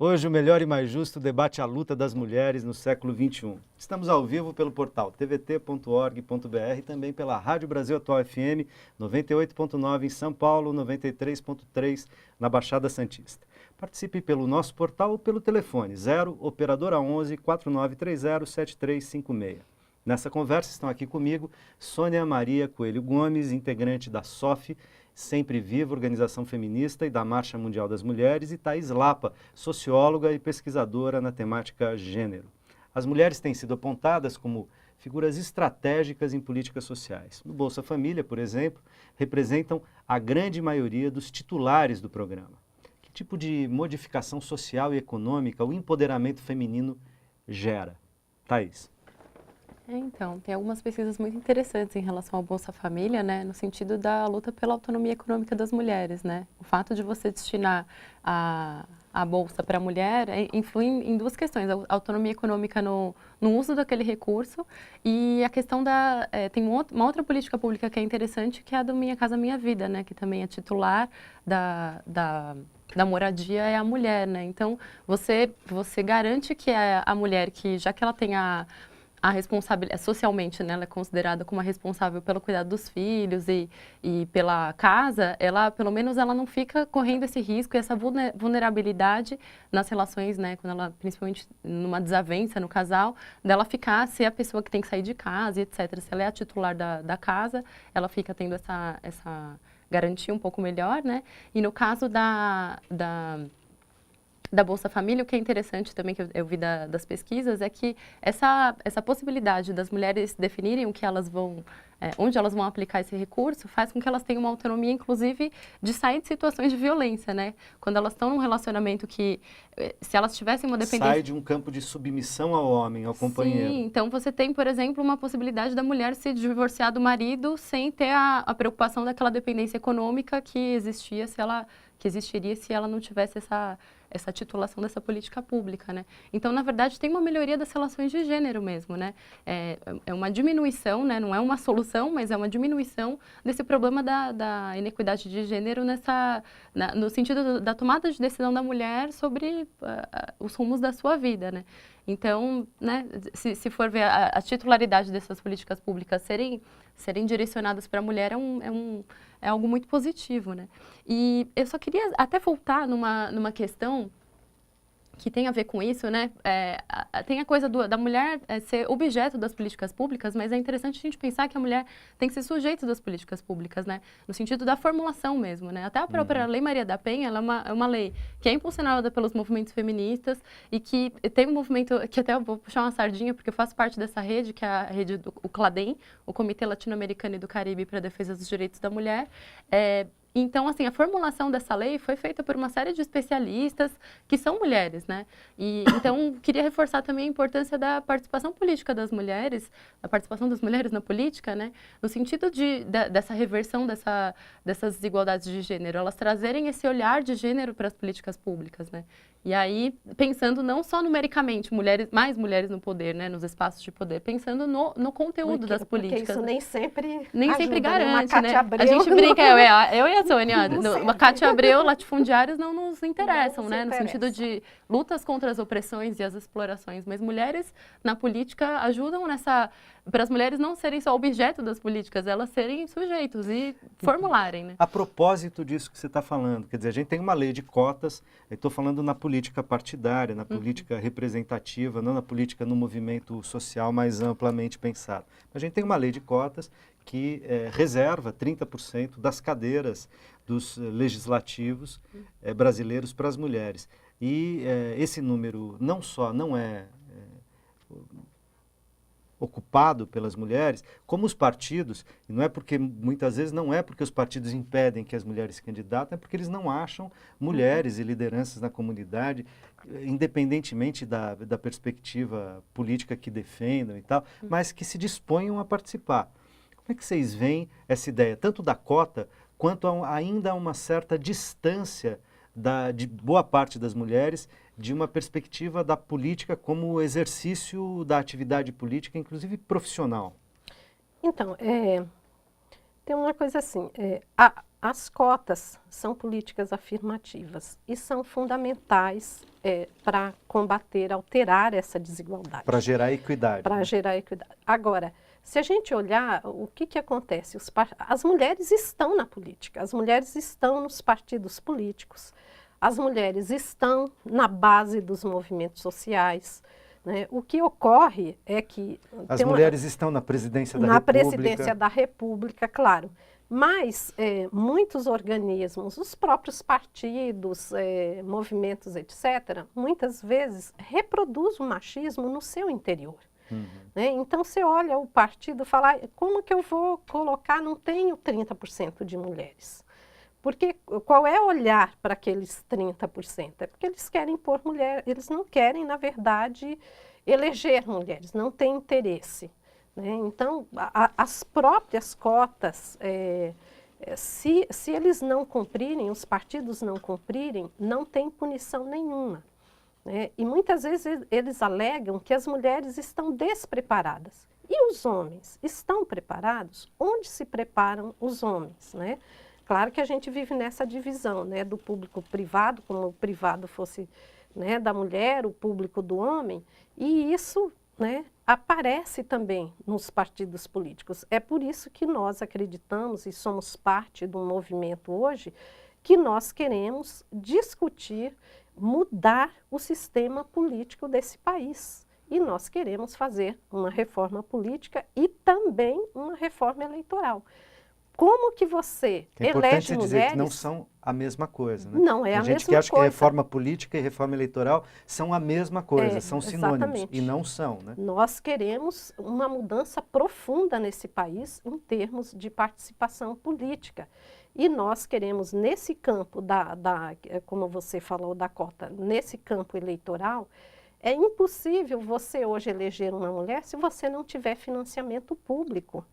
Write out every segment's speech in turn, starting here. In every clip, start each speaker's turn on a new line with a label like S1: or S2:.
S1: Hoje, o melhor e mais justo debate a luta das mulheres no século XXI. Estamos ao vivo pelo portal tvt.org.br e também pela Rádio Brasil Atual FM 98.9 em São Paulo, 93.3 na Baixada Santista. Participe pelo nosso portal ou pelo telefone 0 operadora 11 4930 7356. Nessa conversa estão aqui comigo Sônia Maria Coelho Gomes, integrante da SOF, Sempre Viva, organização feminista e da Marcha Mundial das Mulheres, e Thaís Lapa, socióloga e pesquisadora na temática gênero. As mulheres têm sido apontadas como figuras estratégicas em políticas sociais. No Bolsa Família, por exemplo, representam a grande maioria dos titulares do programa. Que tipo de modificação social e econômica o empoderamento feminino gera? Thaís.
S2: Então, tem algumas pesquisas muito interessantes em relação ao Bolsa Família, né, no sentido da luta pela autonomia econômica das mulheres, né. O fato de você destinar a Bolsa para a mulher influi em duas questões: a autonomia econômica no uso daquele recurso e a questão tem uma outra política pública que é interessante, que é a do Minha Casa Minha Vida, né, que também é titular da moradia é a mulher, né. Então, você garante que a mulher, que já que ela tem a responsabilidade, socialmente, né, ela é considerada como a responsável pelo cuidado dos filhos e pela casa, pelo menos ela não fica correndo esse risco e essa vulnerabilidade nas relações, né, quando ela, principalmente numa desavença no casal, dela ficar ser a pessoa que tem que sair de casa e etc. Se ela é a titular da casa, ela fica tendo essa garantia um pouco melhor, né? E no caso da Bolsa Família, o que é interessante também, que eu vi das pesquisas, é que essa possibilidade das mulheres definirem o que elas vão, onde elas vão aplicar esse recurso, faz com que elas tenham uma autonomia, inclusive, de sair de situações de violência, né? Quando elas estão num relacionamento que, se elas tivessem uma dependência...
S1: Sai de um campo de submissão ao homem, ao companheiro.
S2: Sim, então você tem, por exemplo, uma possibilidade da mulher se divorciar do marido sem ter a preocupação daquela dependência econômica que existiria se ela não tivesse essa titulação dessa política pública, né? Então, na verdade, tem uma melhoria das relações de gênero mesmo, né? É uma diminuição, né? Não é uma solução, mas é uma diminuição desse problema da inequidade de gênero no sentido da tomada de decisão da mulher sobre os rumos da sua vida, né? Então, né, se for ver a titularidade dessas políticas públicas serem direcionadas para a mulher, é algo muito positivo, né? E eu só queria até voltar numa questão que tem a ver com isso, né? Tem a coisa da mulher ser objeto das políticas públicas, mas é interessante a gente pensar que a mulher tem que ser sujeito das políticas públicas, né? No sentido da formulação mesmo, né? Até a própria Lei Maria da Penha, ela é uma lei que é impulsionada pelos movimentos feministas e que tem um movimento, que até eu vou puxar uma sardinha, porque eu faço parte dessa rede, que é a rede do CLADEM, o Comitê Latino-Americano e do Caribe para a Defesa dos Direitos da Mulher. Então, assim, a formulação dessa lei foi feita por uma série de especialistas que são mulheres, né? Então, queria reforçar também a importância da participação política das mulheres, da participação das mulheres na política, né? No sentido dessa reversão dessas desigualdades de gênero, elas trazerem esse olhar de gênero para as políticas públicas, né? E aí, pensando não só numericamente, mais mulheres no poder, né? Nos espaços de poder, pensando no conteúdo das políticas.
S3: Porque isso nem sempre
S2: garante,
S3: uma
S2: né?
S3: Abreu,
S2: a gente brinca, eu e a Sônia, uma Cátia Abreu, latifundiários não nos interessam,
S3: não
S2: né? No
S3: interessa.
S2: sentido de lutas contra as opressões e as explorações, mas mulheres na política ajudam para as mulheres não serem só objeto das políticas, elas serem sujeitos e formularem, né?
S1: A propósito disso que você está falando, quer dizer, a gente tem uma lei de cotas, eu estou falando na política partidária, na política representativa, não na política no movimento social mais amplamente pensado. A gente tem uma lei de cotas que reserva 30% das cadeiras dos legislativos brasileiros para as mulheres. E esse número não é ocupado pelas mulheres, como os partidos, e não é porque, muitas vezes, não é porque os partidos impedem que as mulheres se candidatem, é porque eles não acham mulheres e lideranças na comunidade, independentemente da perspectiva política que defendam e tal, mas que se disponham a participar. Como é que vocês veem essa ideia, tanto da cota, quanto ainda uma certa distância de boa parte das mulheres de uma perspectiva da política como exercício da atividade política, inclusive profissional?
S3: Então, tem uma coisa assim, as cotas são políticas afirmativas e são fundamentais para combater, alterar essa desigualdade.
S1: Para gerar equidade.
S3: Para gerar equidade. Agora, se a gente olhar, o que acontece? As mulheres estão na política, as mulheres estão nos partidos políticos, as mulheres estão na base dos movimentos sociais. Né? O que ocorre é que...
S1: As mulheres estão na presidência da República.
S3: Na presidência da República, claro. Mas muitos organismos, os próprios partidos, movimentos, etc., muitas vezes reproduzem o machismo no seu interior. Né? Então, você olha o partido e fala, como que eu vou colocar, não tenho 30% de mulheres. Porque qual é o olhar para aqueles 30%? É porque eles querem pôr mulher, eles não querem, na verdade, eleger mulheres, não têm interesse. Né? Então, as próprias cotas, se eles não cumprirem, os partidos não cumprirem, não tem punição nenhuma. Né? E muitas vezes eles alegam que as mulheres estão despreparadas. E os homens estão preparados? Onde se preparam os homens? Né? Claro que a gente vive nessa divisão, né, do público privado, como o privado fosse, né, da mulher, o público do homem, e isso, né, aparece também nos partidos políticos. É por isso que nós acreditamos e somos parte do movimento hoje, que nós queremos discutir, mudar o sistema político desse país. E nós queremos fazer uma reforma política e também uma reforma eleitoral. Como que você elege mulheres... É
S1: importante dizer que não são a mesma coisa, né?
S3: Não é a mesma coisa.
S1: Tem gente que acha que reforma política e reforma eleitoral são a mesma coisa, são sinônimos, exatamente. E não são, né?
S3: Nós queremos uma mudança profunda nesse país em termos de participação política. E nós queremos, nesse campo, como você falou, da cota, nesse campo eleitoral, é impossível você hoje eleger uma mulher se você não tiver financiamento público.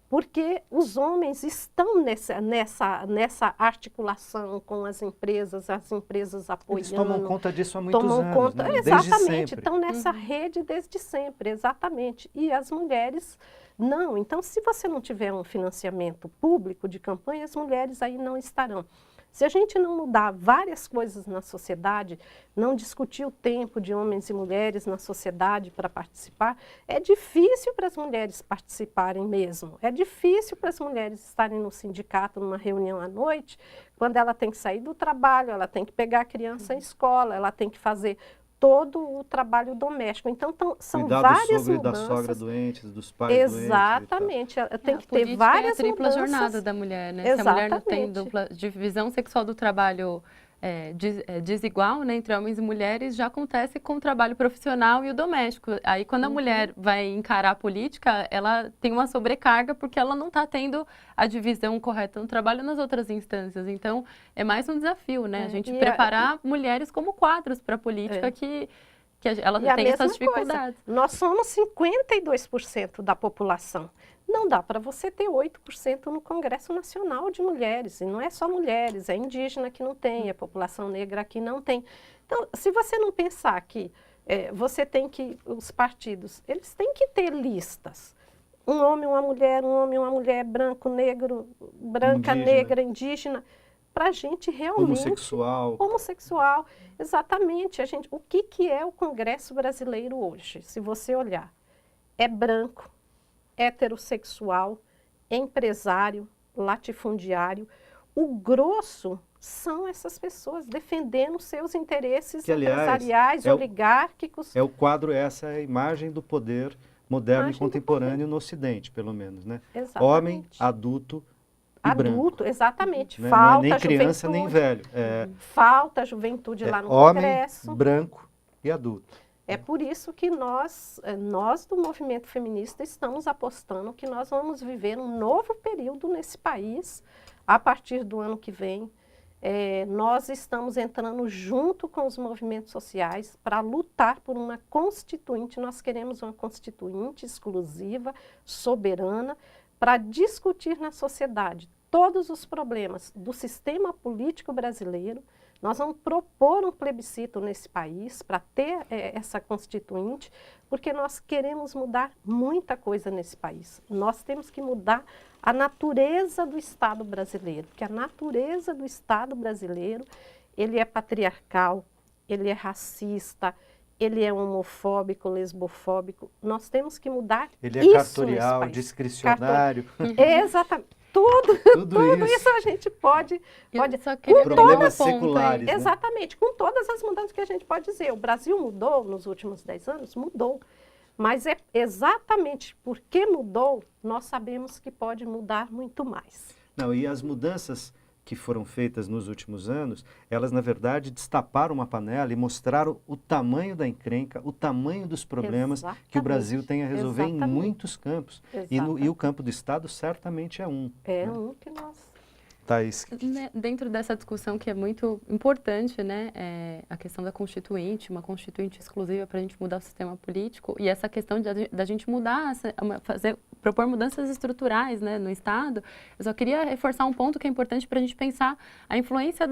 S3: Porque os homens estão nessa articulação com as empresas apoiando.
S1: Eles tomam conta disso há muitos anos,
S3: conta,
S1: né?
S3: Exatamente, estão nessa rede desde sempre, exatamente. E as mulheres não. Então, se você não tiver um financiamento público de campanha, as mulheres aí não estarão. Se a gente não mudar várias coisas na sociedade, não discutir o tempo de homens e mulheres na sociedade para participar, é difícil para as mulheres participarem mesmo. É difícil para as mulheres estarem no sindicato, numa reunião à noite, quando ela tem que sair do trabalho, ela tem que pegar a criança em escola, ela tem que fazer todo o trabalho doméstico. Então, são várias mudanças.
S1: Da sogra doente, dos pais doentes.
S3: Exatamente. Tem que ter várias mudanças.
S2: É a tripla jornada da mulher, né?
S3: Exatamente.
S2: Se a mulher não tem dupla divisão sexual do trabalho desigual, né, entre homens e mulheres, já acontece com o trabalho profissional e o doméstico. Aí, quando a mulher vai encarar a política, ela tem uma sobrecarga porque ela não está tendo a divisão correta no trabalho nas outras instâncias. Então, é mais um desafio, né? A gente preparar mulheres como quadros para a política que ela tem essas dificuldades.
S3: Coisa, nós somos 52% da população. Não dá para você ter 8% no Congresso Nacional de Mulheres. E não é só mulheres, é indígena que não tem, é população negra que não tem. Então, se você não pensar que você tem que, os partidos, eles têm que ter listas. Um homem, uma mulher, branco, negro, branca, indígena. Negra, indígena, para a gente realmente... Homossexual, exatamente. O que é o Congresso brasileiro hoje? Se você olhar, é branco, heterossexual, empresário, latifundiário. O grosso são essas pessoas defendendo seus interesses empresariais, oligárquicos.
S1: É o quadro, essa é a imagem do poder moderno e contemporâneo no Ocidente, pelo menos, né?
S3: Exatamente.
S1: Homem, adulto e branco.
S3: Exatamente.
S1: Né?
S3: Falta
S1: não é nem criança, nem velho.
S3: Falta juventude lá no Congresso.
S1: Homem, branco e adulto.
S3: É por isso que nós do movimento feminista estamos apostando que nós vamos viver um novo período nesse país a partir do ano que vem. Nós estamos entrando junto com os movimentos sociais para lutar por uma constituinte. Nós queremos uma constituinte exclusiva, soberana, para discutir na sociedade todos os problemas do sistema político brasileiro, Nós vamos propor um plebiscito nesse país para ter essa constituinte, porque nós queremos mudar muita coisa nesse país. Nós temos que mudar a natureza do Estado brasileiro, porque a natureza do Estado brasileiro, ele é patriarcal, ele é racista, ele é homofóbico, lesbofóbico. Nós temos que mudar
S1: Ele é
S3: isso
S1: cartorial,
S3: nesse país.
S1: discricionário.
S3: Exatamente. Tudo isso a gente pode
S2: Só queria
S1: problemas
S2: ponto aí.
S1: seculares, né?
S3: Exatamente, com todas as mudanças que a gente pode dizer. O Brasil mudou nos últimos 10 anos? Mudou. Mas é exatamente porque mudou, nós sabemos que pode mudar muito mais.
S1: Não, e as mudanças que foram feitas nos últimos anos, elas, na verdade, destaparam uma panela e mostraram o tamanho da encrenca, o tamanho dos problemas que o Brasil tem a resolver em muitos campos. E o campo do Estado certamente é um.
S3: É um que nós...
S1: Thaís.
S2: Dentro dessa discussão que é muito importante, né, a questão da constituinte, uma constituinte exclusiva para a gente mudar o sistema político, e essa questão da gente mudar, propor mudanças estruturais, né, no Estado, eu só queria reforçar um ponto que é importante para a gente pensar a influência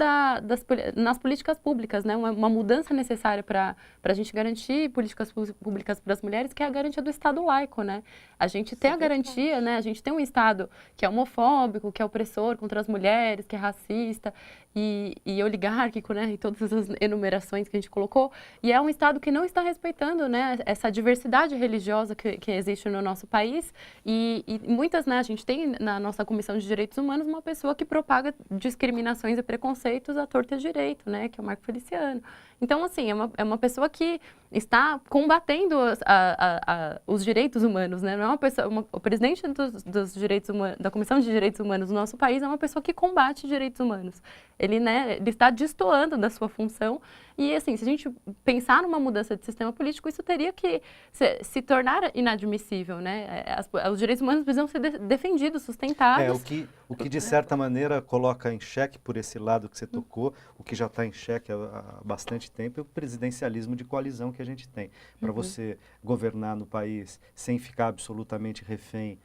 S2: nas políticas públicas, né, uma mudança necessária para a gente garantir políticas públicas para as mulheres, que é a garantia do Estado laico, né, a gente tem a garantia, né, a gente tem um Estado que é homofóbico, que é opressor contra as mulheres, que é racista e oligárquico, né, e todas as enumerações que a gente colocou, e é um Estado que não está respeitando, né, essa diversidade religiosa que existe no nosso país, e muitas, né, a gente tem na nossa Comissão de Direitos Humanos uma pessoa que propaga discriminações e preconceitos à torta e direito, né, que é o Marco Feliciano. Então, assim, é uma pessoa que está combatendo os direitos humanos, né? Não é uma pessoa, o presidente dos direitos humanos, da Comissão de Direitos Humanos do nosso país é uma pessoa que combate direitos humanos. Ele, né, ele está destoando da sua função e, assim, se a gente pensar numa mudança de sistema político, isso teria que se tornar inadmissível, né? Os direitos humanos precisam ser defendidos, sustentados.
S1: O que de certa maneira coloca em xeque, por esse lado que você tocou, o que já está em xeque há bastante tempo, é o presidencialismo de coalizão que a gente tem. Para você governar no país sem ficar absolutamente refém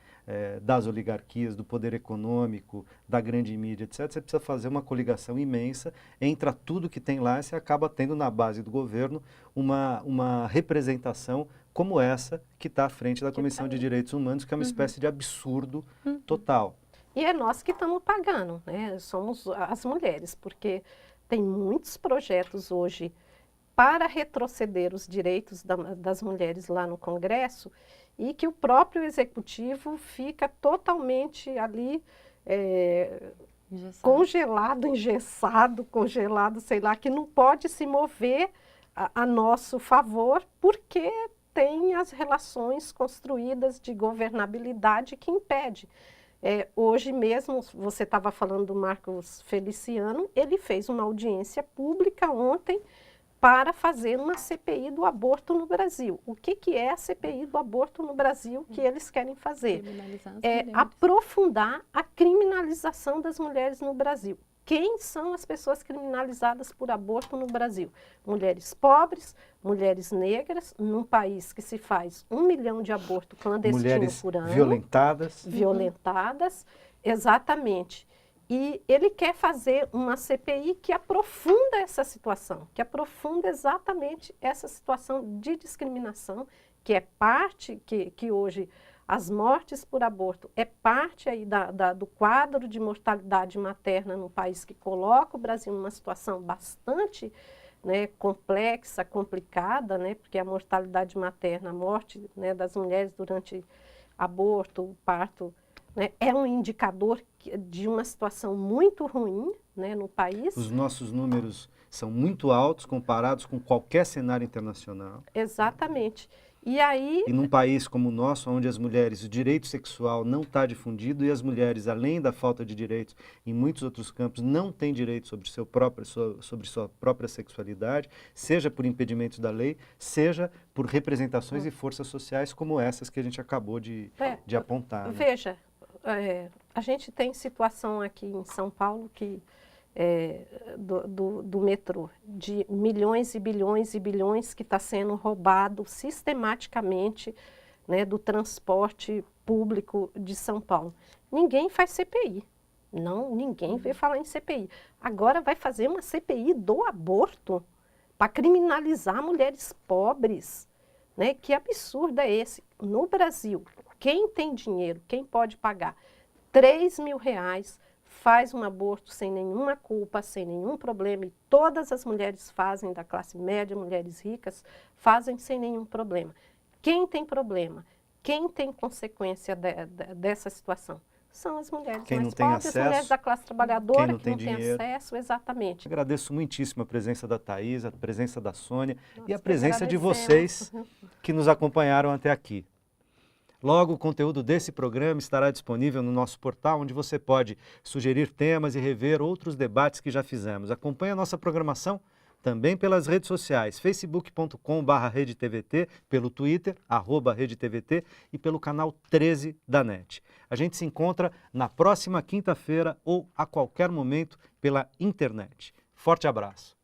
S1: das oligarquias, do poder econômico, da grande mídia, etc., você precisa fazer uma coligação imensa, entra tudo que tem lá e você acaba tendo na base do governo uma representação como essa que está à frente da Comissão de Direitos Humanos, que é uma espécie de absurdo total.
S3: E é nós que estamos pagando, né? Somos as mulheres, porque tem muitos projetos hoje para retroceder os direitos das mulheres lá no Congresso e que o próprio Executivo fica totalmente ali congelado, sei lá, que não pode se mover a nosso favor porque tem as relações construídas de governabilidade que impede. Hoje mesmo, você estava falando do Marcos Feliciano, ele fez uma audiência pública ontem para fazer uma CPI do aborto no Brasil. O que é a CPI do aborto no Brasil que eles querem fazer? É aprofundar a criminalização das mulheres no Brasil. Quem são as pessoas criminalizadas por aborto no Brasil? Mulheres pobres, mulheres negras, num país que se faz 1 milhão de abortos clandestinos por ano. Violentadas, exatamente. E ele quer fazer uma CPI que aprofunda essa situação, que aprofunda exatamente essa situação de discriminação, que é parte, que hoje as mortes por aborto é parte aí do quadro de mortalidade materna no país, que coloca o Brasil numa situação bastante, né, complexa, complicada, né, porque a mortalidade materna, a morte, né, das mulheres durante aborto, o parto, né, é um indicador de uma situação muito ruim, né, no país.
S1: Os nossos números são muito altos comparados com qualquer cenário internacional.
S3: Exatamente. E
S1: num país como o nosso, onde as mulheres, o direito sexual não está difundido e as mulheres, além da falta de direitos em muitos outros campos, não têm direito sobre sua própria sexualidade, seja por impedimentos da lei, seja por representações e forças sociais como essas que a gente acabou de apontar. Né?
S3: Veja, a gente tem situação aqui em São Paulo que do metrô, de milhões e bilhões e bilhões que está sendo roubado sistematicamente, né, do transporte público de São Paulo. Ninguém faz CPI, Não, ninguém veio falar em CPI. Agora vai fazer uma CPI do aborto para criminalizar mulheres pobres, né? Que absurdo é esse? No Brasil, quem tem dinheiro, quem pode pagar R$3.000, faz um aborto sem nenhuma culpa, sem nenhum problema, e todas as mulheres fazem, da classe média, mulheres ricas, fazem sem nenhum problema. Quem tem problema, quem tem consequência dessa situação? São as mulheres
S1: Quem
S3: mais
S1: não tem
S3: pobres,
S1: acesso,
S3: as mulheres da classe trabalhadora,
S1: quem não tem
S3: tem
S1: dinheiro.
S3: acesso, exatamente.
S1: Agradeço muitíssimo a presença da Thaís, a presença da Sônia
S3: Nós
S1: e a
S3: que
S1: presença de
S3: agradecemos.
S1: vocês que nos acompanharam até aqui. Logo, o conteúdo desse programa estará disponível no nosso portal, onde você pode sugerir temas e rever outros debates que já fizemos. Acompanhe a nossa programação também pelas redes sociais, facebook.com/RedeTVT, pelo Twitter, @RedeTVT e pelo canal 13 da NET. A gente se encontra na próxima quinta-feira ou a qualquer momento pela internet. Forte abraço!